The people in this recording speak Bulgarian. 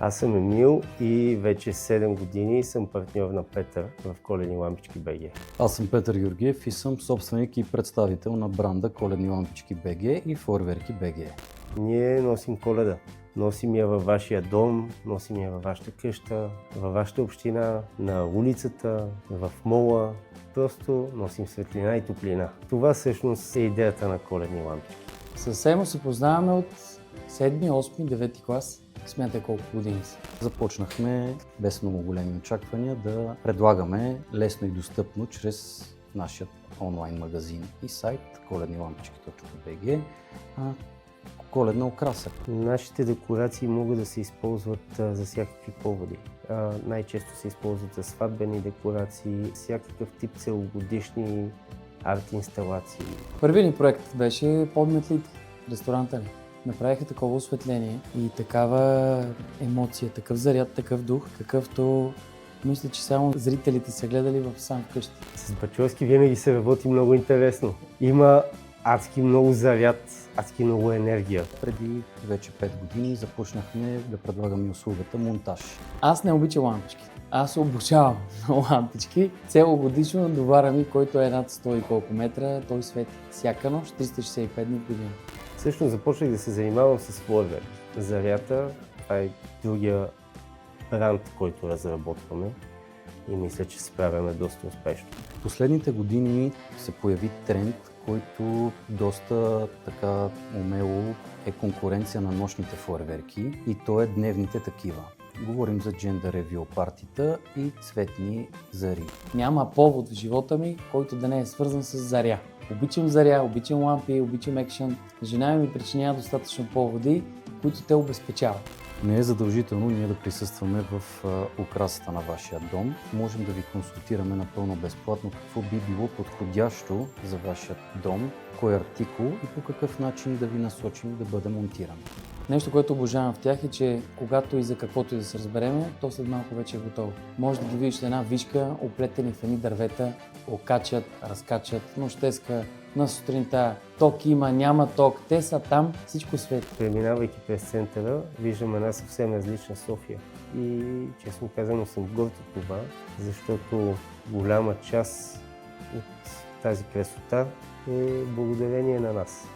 Аз съм Емил и вече 7 години съм партньор на Петър в Коледни лампички БГ. Аз съм Петър Георгиев и съм собственик и представител на бранда Коледни лампички БГ и Фойерверки БГ. Ние носим Коледа. Носим я във вашия дом, носим я във вашата къща, във вашата община, на улицата, в мола. Просто носим светлина и топлина. Това всъщност е идеята на Коледни лампички. С Емо се познаваме от 7, 8, 9 клас. Смятай колко години са. Започнахме без много големи очаквания да предлагаме лесно и достъпно чрез нашия онлайн магазин и сайт kolednilampички.bg коледна украса. Нашите декорации могат да се използват за всякакви поводи. Най-често се използват за сватбени декорации, всякакъв тип целогодишни арт-инсталации. Първият ни проект беше под метлите, ресторанта ни. Направиха такова осветление и такава емоция, такъв заряд, такъв дух, какъвто мисля, че само зрителите са гледали сам вкъщи. С Бачовски винаги се работи много интересно. Има адски много заряд, адски много енергия. Преди вече 5 години започнахме да предлагаме услугата монтаж. Аз не обичам лампички. Аз обучавам на лампички. Целогодишно доварям и който е над 100 и колко метра, той свети всяка нощ, 365 дни в година. Всъщност започнах да се занимавам с фойерверки. Зарята, това е другия бранд, който разработваме и мисля, че се справяме доста успешно. В последните години се появи тренд, който доста така умело е конкуренция на нощните фойерверки и то е дневните такива. Говорим за джендър ревю партита и цветни зари. Няма повод в живота ми, който да не е свързан с заря. Обичам заря, обичам лампи, обичам екшън. Жена ми причинява достатъчно поводи, които те обезпечават. Не е задължително ние да присъстваме в украсата на вашия дом. Можем да ви консултираме напълно безплатно какво би било подходящо за вашия дом, кой артикул и по какъв начин да ви насочим да бъде монтиран. Нещо, което обожавам в тях е, че когато и за каквото и да се разбереме, то след малко вече е готово. Може да ги видиш една вишка, оплетени в едни дървета, окачат, разкачат, нощеска, на сутринта, ток има, няма ток, те са там, всичко свети. Преминавайки през центъра, виждам една съвсем различна София. И честно казано съм горд от това, защото голяма част от тази красота е благодарение на нас.